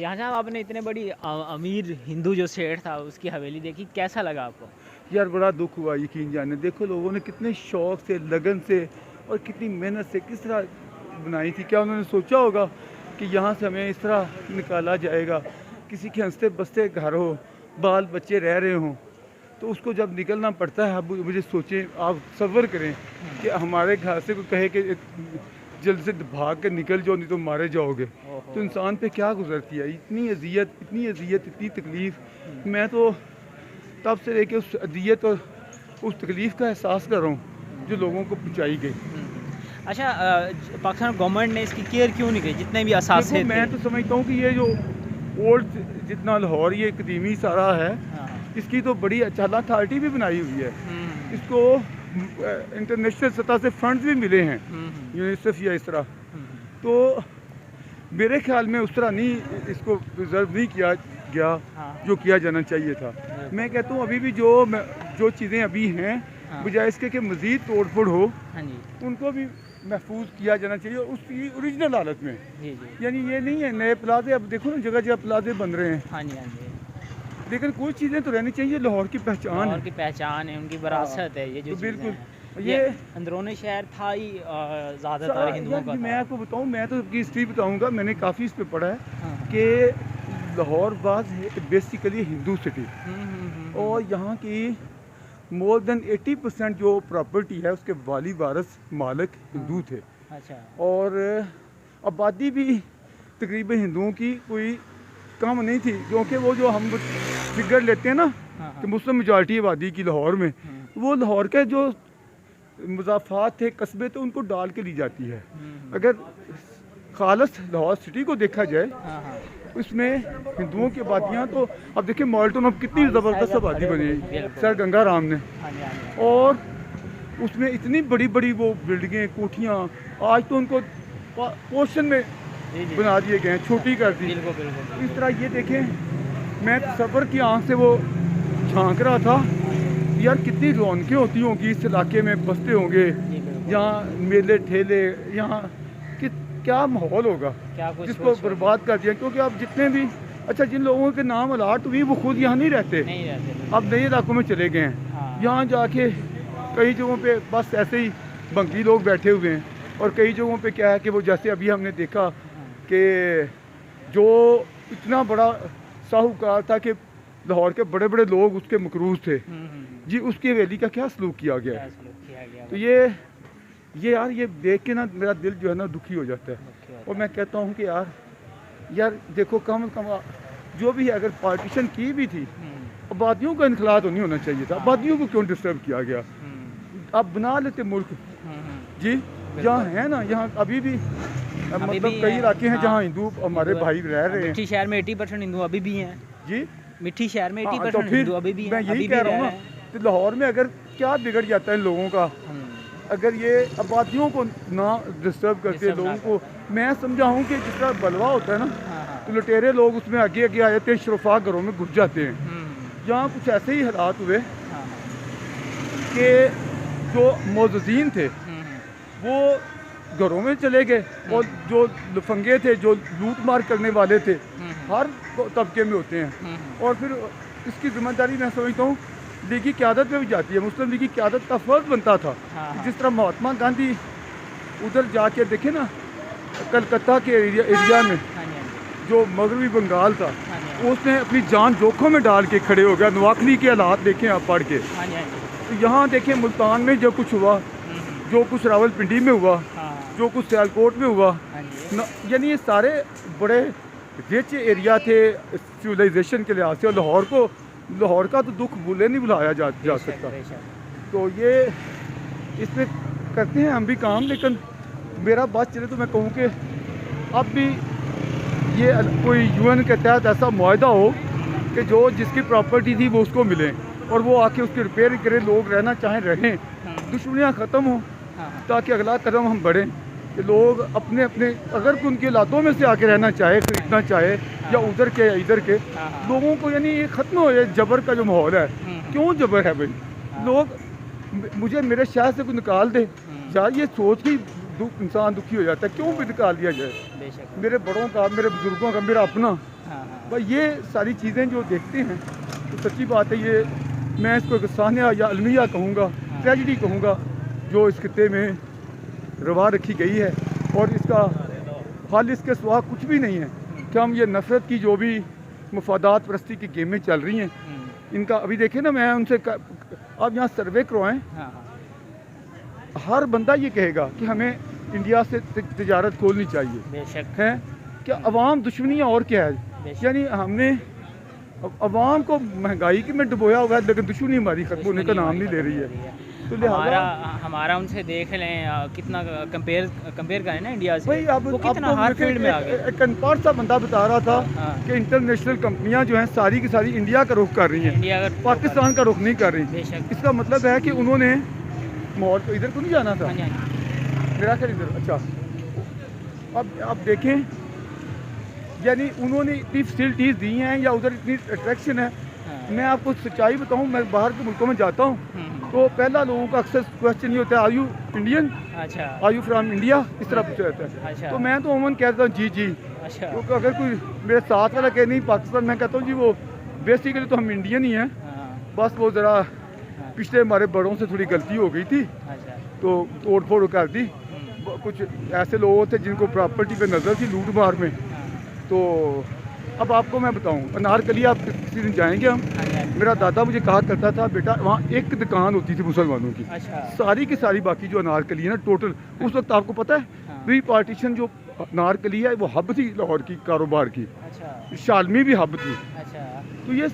यहाँ साहब आपने इतने बड़ी अमीर हिंदू जो सेठ था उसकी हवेली देखी, कैसा लगा आपको? यार बड़ा दुख हुआ यकीन जाने। देखो लोगों ने कितने शौक से, लगन से और कितनी मेहनत से किस तरह बनाई थी। क्या उन्होंने सोचा होगा कि यहाँ से हमें इस तरह निकाला जाएगा? किसी के हंसते बसते घर हो, बाल बच्चे रह रहे हों, तो उसको जब निकलना पड़ता है। अब मुझे सोचें, आप सब्र करें कि हमारे घर से कोई कहे कि जल्द से भाग के निकल जाओ नहीं तो मारे जाओगे, तो इंसान पे क्या गुजरती है। इतनी अजियत, इतनी अजियत, इतनी तकलीफ़। मैं तो तब से लेके उस अजियत और उस तकलीफ़ का एहसास कर रहा हूँ जो लोगों को पहुँचाई गई। अच्छा, पाकिस्तान गवर्नमेंट ने इसकी केयर क्यों नहीं की? जितने भी असासे देखो मैं थे। तो समझता हूँ कि ये जो ओल्ड जितना लाहौर ये कदीमी सारा है, हाँ। इसकी तो बड़ी अच्छा अथॉरिटी भी बनाई हुई है। इसको इंटरनेशनल सतह से फंड्स भी मिले हैं, यूनिसेफ या इस तरह। तो मेरे ख्याल में उस तरह नहीं इसको प्रिजर्व नहीं किया गया हाँ। जो किया जाना चाहिए था। मैं कहता हूँ अभी भी जो चीज़ें अभी हैं, हाँ। बजाय इसके कि मज़ीद तोड़ फोड़ हो, हाँ जी। उनको भी महफूज किया जाना चाहिए उसकी ओरिजिनल हालत में। जी जी। यानी ये नहीं है नए प्लाजे, अब देखो ना जगह जगह प्लाजे बन रहे हैं, हाँ जी। हाँ जी। लेकिन कुछ चीज़ें तो रहनी चाहिए। लाहौर की पहचान लाहौर है। की पहचान है, उनकी विरासत है, ये जो तो चीज़ें बिल्कुल हैं। ये अंदरूनी शहर था ही ज़्यादातर हिंदुओं यार का मैं था। आपको बताऊं, मैं तो इसकी हिस्ट्री बताऊंगा। मैंने काफ़ी इस पे पढ़ा है हाँ। कि Lahore was basically Hindu city, और यहाँ की मोर देन 80% जो प्रॉपर्टी है उसके वाली वारस मालिक हिंदू थे। अच्छा। और आबादी भी तकरीबन हिंदुओं की कोई कम नहीं थी, क्योंकि वो जो हम फिगर लेते हैं ना हाँ। कि मुस्लिम मेजॉरिटी आबादी की लाहौर में, वो लाहौर के जो मुज़ाफ़ात थे, कस्बे थे, उनको डाल के ली जाती है। अगर खालस लाहौर सिटी को देखा जाए, हाँ। उसमें हिंदुओं की आबादियाँ तो अब देखिए मॉल्टन अब कितनी ज़बरदस्त आबादी बनी है सर गंगा राम ने, हाँ जी। हाँ जी। और उसमें इतनी बड़ी बड़ी वो बिल्डिंगें, कोठियाँ, आज तो उनको पोर्शन में जी जी। बना दिए गए हैं, छोटी कर दी। बिल्कुल बिल्कुल। इस तरह ये देखें, मैं सफ़र की आँख से वो झांक रहा था, यार कितनी रौनकें होती होंगी इस इलाके में, बसते होंगे जी बिल्कुल। यहाँ, मेले ठेले यहाँ कि क्या माहौल होगा क्या कुछ जिसको सोच बर्बाद कर दिया। क्योंकि अब जितने भी अच्छा जिन लोगों के नाम अलाट हुई वो खुद यहाँ नहीं रहते, नहीं रहते। अब नए इलाकों में चले गए हैं। हाँ। यहाँ जाके कई जगहों पे बस ऐसे ही भंगी लोग बैठे हुए हैं, और कई जगहों पे क्या है कि वो जैसे अभी हमने देखा कि जो इतना बड़ा साहूकार था कि लाहौर के बड़े बड़े लोग उसके मकरूज थे जी, उसकी हवेली का क्या सलूक किया गया क्या है। सलूक किया गया? तो ये यार ये देख के ना मेरा दिल जो है ना दुखी हो जाता है। और मैं कहता हूँ कि यार देखो कम से कम जो भी है, अगर पार्टीशन की भी थी, आबादियों का इनखला तो नहीं होना चाहिए था। आबादियों को क्यों डिस्टर्ब किया गया? आप बना लेते मुल्क जी, जहाँ है ना, यहाँ अभी भी मतलब कई इलाके हैं जहाँ हिंदू हमारे भाई रह रहे हैं। मिट्टी शहर में 80% हिंदू अभी भी हैं जी मिट्टी शहर में हाँ, 80% तो फिर हिंदू अभी भी हैं, मैं अभी यही भी कह रहा हूँ रह ना, रहे हैं। तो लाहौर में अगर क्या बिगड़ जाता है इन लोगों का, अगर ये आबादियों को ना डिस्टर्ब करते डिस्टर्ब ना लोगों को। मैं समझा हूँ कि जिस तरह बलवा होता है ना, हाँ। तो लुटेरे लोग उसमें आगे आगे आ जाते हैं, शरफा घरों में घुस जाते हैं। यहाँ कुछ ऐसे ही हालात हुए हाँ। कि जो मोज़ीन थे वो घरों में चले गए, और जो लफंगे थे, जो लूट मार करने वाले थे, हर तबके में होते हैं। और फिर इसकी जिम्मेदारी मैं समझता हूँ लीगी क़यादत में भी जाती है। मुस्लिम लीग की क़यादत का फ़र्ज बनता था कि जिस तरह महात्मा गांधी उधर जाके देखे ना, कलकत्ता के एरिया में जो मगरबी बंगाल था, उसने अपनी जान जोखों में डाल के खड़े हो गया। नवाकली के हालात देखें आप पढ़ के। तो यहाँ देखें मुल्तान में जो कुछ हुआ, जो कुछ रावलपिंडी में हुआ, जो कुछ सियालकोट में हुआ, यानी ये सारे बड़े रिच एरिया थे सिविलाइजेशन के लिहाज से, और लाहौर का तो दुख भूले नहीं भुलाया जा सकता। तो ये इसमें करते हैं हम भी काम, लेकिन मेरा बात चले तो मैं कहूँ कि अब भी ये कोई यूएन के तहत ऐसा मुआहदा हो कि जो जिसकी प्रॉपर्टी थी वो उसको मिले, और वो आके उसकी रिपेयर करे, लोग रहना चाहें रहें, दुश्मनियाँ ख़त्म हों, ताकि अगला कदम हम बढ़ें कि लोग अपने अपने, अगर उनके इलाकों में से आके रहना चाहे, खरीदना चाहे, या उधर के या इधर के लोगों को, यानी ये ख़त्म हो जाए जबर का जो माहौल है। क्यों जबर है भाई? लोग मुझे मेरे शहर से कोई निकाल दे, यार ये सोच के इंसान दुखी हो जाता है। क्यों भी निकाल दिया जाए? मेरे बड़ों का, मेरे बुजुर्गों का, मेरा अपना भाई ये सारी चीज़ें जो देखते हैं तो सच्ची बात है, ये मैं इसको एक सान्या या अलमिया कहूँगा, ट्रेजिडी कहूँगा जो इस खित्ते में रवा रखी गई है। और इसका हल इसके सिवा कुछ भी नहीं है कि हम ये नफ़रत की जो भी मफादात परस्ती की गेमें चल रही हैं, इनका अभी देखें ना, मैं उनसे आप यहाँ सर्वे करवाएं, हर बंदा ये कहेगा कि हमें इंडिया से तिजारत खोलनी चाहिए। बेशक है क्या अवाम दुश्मनी और क्या है? यानी हमने अवाम को महंगाई की में डुबोया हुआ है, लेकिन दुश्मनी हमारी खत्म होने का नाम नहीं ले रही है। तो हमारा उनसे देख लें कितना कंपेयर करें ना इंडिया से, भाई अब वो कितना हर फील्ड में आ गए। एक अनपढ़ सा बंदा बता रहा था कि इंटरनेशनल कंपनियां जो हैं सारी की सारी इंडिया का रुख कर रही हैं, पाकिस्तान का रुख नहीं कर रही। इसका मतलब है कि उन्होंने माहौल इधर को नहीं जाना था, मेरा ख्याल इधर। अच्छा, अब देखें, यानी उन्होंने इतनी फैसिलिटीज़ दी हैं या उधर इतनी अट्रैक्शन है। मैं आपको सच्चाई बताऊं, मैं बाहर के मुल्कों में जाता हूं तो पहला लोगों का अक्सर क्वेश्चन ये होता है, आर यू इंडियन, अच्छा, आर यू फ्रॉम इंडिया, इस तरह पूछा जाता है। अच्छा। तो मैं तो अमूमन कहता हूँ जी जी। अच्छा। क्योंकि अगर कोई मेरे साथ वाला कहे नहीं पाकिस्तान, मैं कहता हूँ जी वो बेसिकली तो हम इंडियन ही हैं, बस वो ज़रा पिछले हमारे बड़ों से थोड़ी गलती हो गई थी, तो तोड़ फोड़ कर दी। कुछ ऐसे लोग थे जिनको प्रॉपर्टी पे नज़र थी लूट मार में। तो अब आपको मैं बताऊं, अनारकली आप किसी दिन जाएंगे हम, मेरा दादा मुझे कहा करता था, बेटा वहाँ एक दुकान होती थी मुसलमानों की, सारी की सारी बाकी जो अनारकली है ना टोटल, उस वक्त आपको पता है प्री पार्टीशन जो अनारकली है वो हब थी लाहौर की कारोबार की, शालमी भी हब थी। तो ये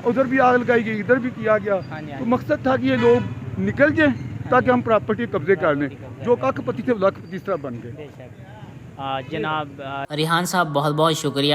उधर भी आग लगाई गई, इधर भी किया गया। तो मकसद था कि ये लोग निकल जाएं ताकि हम प्रॉपर्टी कब्जे कर लें। जो कखपति थे वो लखपति इस तरह बन गए। जनाब रिहान साहब बहुत बहुत शुक्रिया।